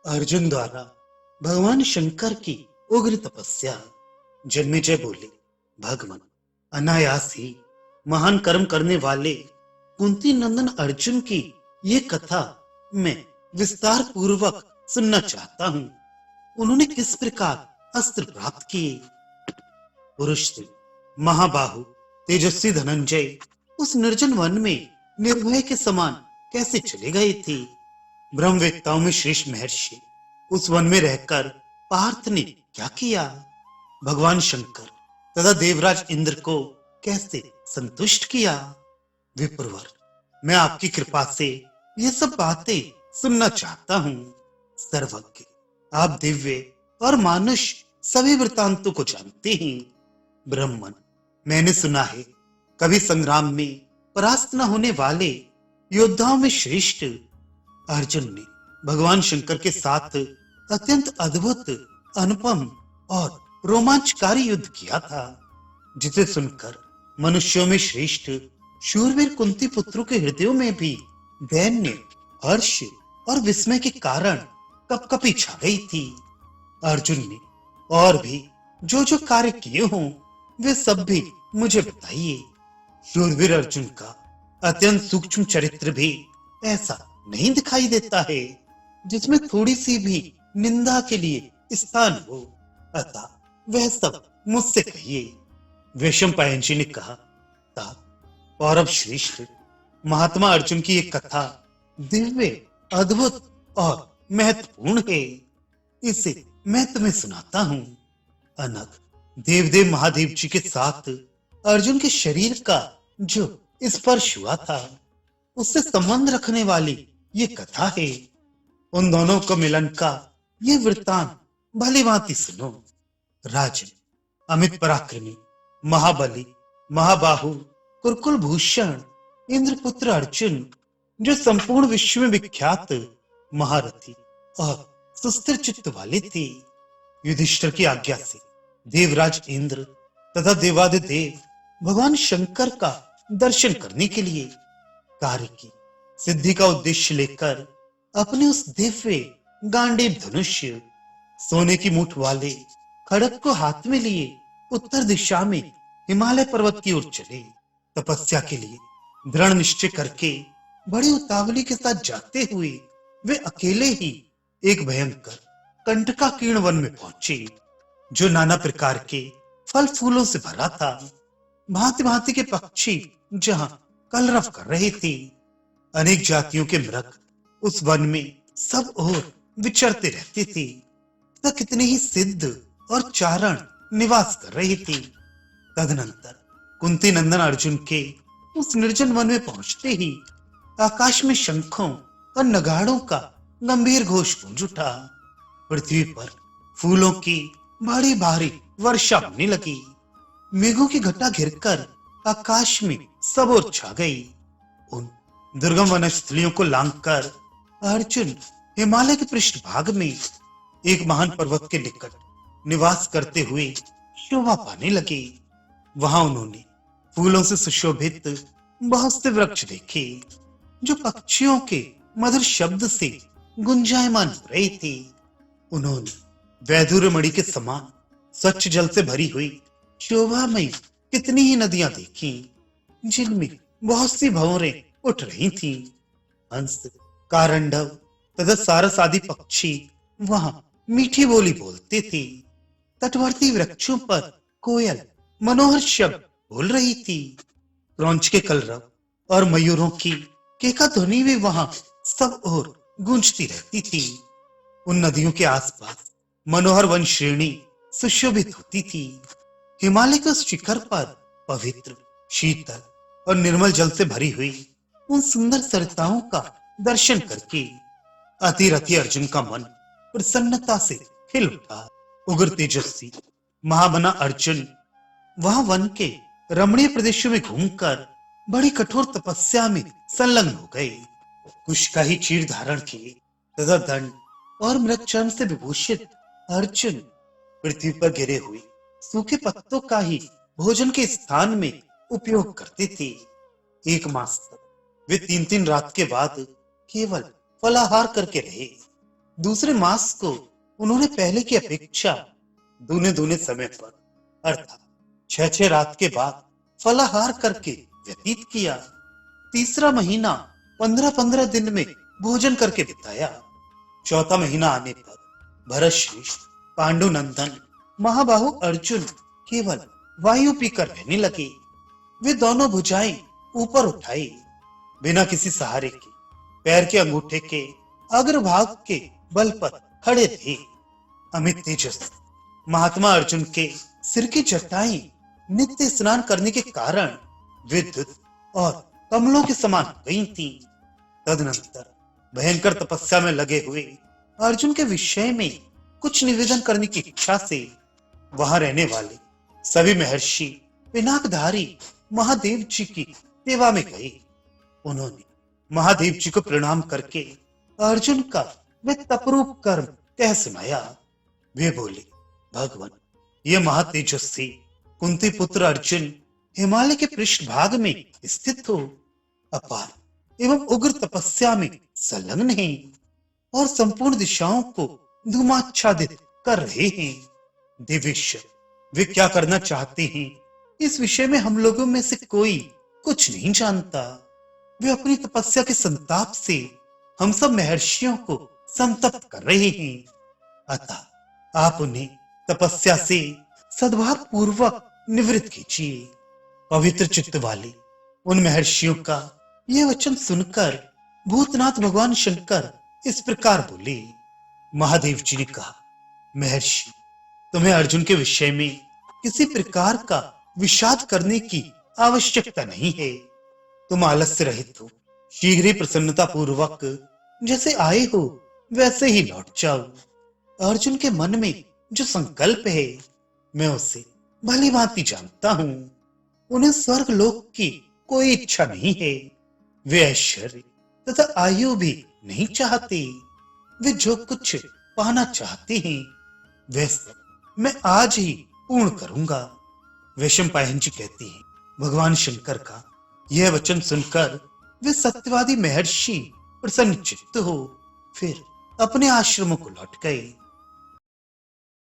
अर्जुन द्वारा भगवान शंकर की उग्र तपस्या। जन्मेजय बोले, भगवान अनायास ही महान कर्म करने वाले कुंती नंदन अर्जुन की ये कथा मैं विस्तार पूर्वक सुनना चाहता हूँ। उन्होंने किस प्रकार अस्त्र प्राप्त किए, पुरुष थे महाबाहु तेजस्वी धनंजय उस निर्जन वन में निर्भय के समान कैसे चले गए थे। ब्रह्मवेत्ताओं में श्रेष्ठ महर्षि उस वन में रहकर पार्थ ने क्या किया, भगवान शंकर तथा देवराज इंद्र को कैसे संतुष्ट किया। विप्रवर, मैं आपकी कृपा से ये सब बातें सुनना चाहता हूँ। सर्वज्ञ, आप दिव्य और मानुष सभी वृतांतों को जानते हैं। ब्राह्मण, मैंने सुना है कभी संग्राम में परास्त न होने वाले योद्धाओं में श्रेष्ठ अर्जुन ने भगवान शंकर के साथ अत्यंत अद्भुत, अनुपम और रोमांचकारी युद्ध किया था, जिसे सुनकर मनुष्यों में श्रेष्ठ शूरवीर कुंती पुत्रों के हृदयों में भी दैन्य, हर्ष और विस्मय के कारण कपकपी छा गई थी। अर्जुन ने और भी जो जो कार्य किए हों वे सब भी मुझे बताइए। शूरवीर अर्जुन का अत्यंत सूक्ष्म चरित्र भी ऐसा नहीं दिखाई देता है जिसमें थोड़ी सी भी निंदा के लिए स्थान हो, अतः वह सब मुझसे कहिए। विषम पायंची ने कहा, पौरव श्रेष्ठ, महात्मा अर्जुन की एक कथा दिव्य, अद्भुत और महत्वपूर्ण है, इसे मैं तुम्हें सुनाता हूँ। अनग देवदेव महादेव जी के साथ अर्जुन के शरीर का जो स्पर्श हुआ था उससे संबंध रखने वाली ये कथा है। उन दोनों को मिलन का ये वृत्तांत भली भांति सुनो। राजन, अमित पराक्रमी, महाबली, महाबाहु, कुरकुल भूषण इंद्रपुत्र अर्जुन, जो संपूर्ण विश्व में विख्यात महारथी और सुस्थिर चित्त वाले थे, युधिष्ठिर की आज्ञा से देवराज इंद्र तथा देवादिदेव भगवान शंकर का दर्शन करने के लिए कार्य की सिद्धि का उद्देश्य लेकर अपने उस दिव्य गांडीव धनुष्य, सोने की मूठ वाले खड़ग को हाथ में लिए उत्तर दिशा में हिमालय पर्वत की ओर चले। तपस्या के लिए दृढ़ निश्चय करके बड़ी उतावली के साथ जाते हुए वे अकेले ही एक भयंकर कंटकाकीर्ण वन में पहुंचे, जो नाना प्रकार के फल फूलों से भरा था। भांति भांति के पक्षी जहां कलरव कर रहे थे, अनेक जातियों के मृग उस वन में सब ओर विचरते रहते थे, तथा कितने ही सिद्ध और चारण निवास कर रहे थे। तदनंतर कुंती नंदन अर्जुन के उस निर्जन वन में पहुंचते ही आकाश में शंखों और नगाड़ों का गंभीर घोष गूंज उठा। पृथ्वी पर फूलों की बड़ी भारी वर्षा होने लगी। मेघों की घटा घिरकर आकाश में सब ओर छा गई। उन दुर्गम वनस्थलियों को लांघकर अर्जुन हिमालय के पृष्ठभाग में एक महान पर्वत के निकट निवास करते हुए शोभा पाने लगे। वहां उन्होंने फूलों से सुशोभित बहुत से वृक्ष देखे, जो पक्षियों के मधुर शब्द से गुंजायमान हो रहे थे। उन्होंने वैदुर्य मणि के समान स्वच्छ जल से भरी हुई शोभामयी कितनी ही नदियां देखी, जिनमें बहुत सी भंवरें उठ रही थीं। हंस, कारंडव तथा सारस आदि पक्षी वहां मीठी बोली बोलते थे। तटवर्ती वृक्षों पर कोयल मनोहर शब्द बोल रही थी। क्रौंच के कलरव और मयूरों की केका ध्वनि भी वहां सब ओर गूंजती रहती थी। उन नदियों के आसपास मनोहर वन श्रेणी सुशोभित होती थी। हिमालय के उस शिखर पर पवित्र, शीतल और निर्मल जल से भरी हुई उन सुंदर सरिताओं का दर्शन करके अतिरथी अर्जुन का मन प्रसन्नता से खिल उठा। उग्र तेजस्वी महाबना अर्जुन वहां वन के रमणीय प्रदेशों में घूमकर बड़ी कठोर तपस्या में संलग्न हो गए। कुश का ही चीर धारण किए तथा दंड और मृग चर्म से विभूषित अर्जुन पृथ्वी पर गिरे हुए सूखे पत्तों का ही भोजन के स्थान में उपयोग करते थे। एक मास तक वे 3-3 रात के बाद केवल फलाहार करके रहे। दूसरे मास को उन्होंने पहले की अपेक्षा दूने दूने समय पर अर्थात 6-6 रात के बाद फलाहार करके व्यतीत किया। तीसरा महीना 15-15 दिन में भोजन करके बिताया। चौथा महीना आने पर भरत श्रेष्ठ, पांडुनंदन, महाबाहु अर्जुन केवल वायु पीकर रहने लगे। वे दोनों भुजाएं ऊपर उठाई बिना किसी सहारे के पैर के अंगूठे के अग्रभाग के बल पर खड़े थे। अमित तेजस महात्मा अर्जुन के सिर की चट्टाई नित्य स्नान करने के कारण विद्युत और कमलों के समान हो गई थी। तदनंतर भयंकर तपस्या में लगे हुए अर्जुन के विषय में कुछ निवेदन करने की इच्छा से वहां रहने वाले सभी महर्षि पिनाकधारी महादेव जी की सेवा में गए। उन्होंने महादेव जी को प्रणाम करके अर्जुन का वे तपरूप कर्म कह सुनाया। वे बोले, भगवान, ये महातेजस्वी कुंती पुत्र अर्जुन हिमालय के पृष्ठभाग में स्थित हो अपार एवं उग्र तपस्या में संलग्न है और संपूर्ण दिशाओं को धूमाच्छादित कर रहे हैं। दिव्येश्वर, वे क्या करना चाहते हैं इस विषय में हम लोगों में से कोई कुछ नहीं जानता। वे अपनी तपस्या के संताप से हम सब महर्षियों को संतप्त कर रहे हैं। अतः आप उन्हें तपस्या से सद्भाव पूर्वक निवृत्त कीजिए। पवित्र चित्त वाले उन महर्षियों का यह वचन सुनकर भूतनाथ भगवान शंकर इस प्रकार बोले। महादेव जी ने कहा, महर्षि, तुम्हें अर्जुन के विषय में किसी प्रकार का विषाद करने की आवश्यकता नहीं है। तुम आलस्य रहित हो, शीघ्र ही प्रसन्नता पूर्वक जैसे आए हो वैसे ही लौट जाओ। अर्जुन के मन में जो संकल्प है मैं उसे भली भांति जानता हूं। उन्हें स्वर्ग लोक की कोई इच्छा नहीं है। वे ऐश्वर्य तथा आयु भी नहीं चाहते। वे जो कुछ पाना चाहते हैं वह सब मैं आज ही पूर्ण करूंगा। वैशंपायन जी कहते हैं, भगवान शंकर का यह वचन सुनकर वे सत्यवादी महर्षि प्रसन्न चित्त हो फिर अपने आश्रमों को लौट गए।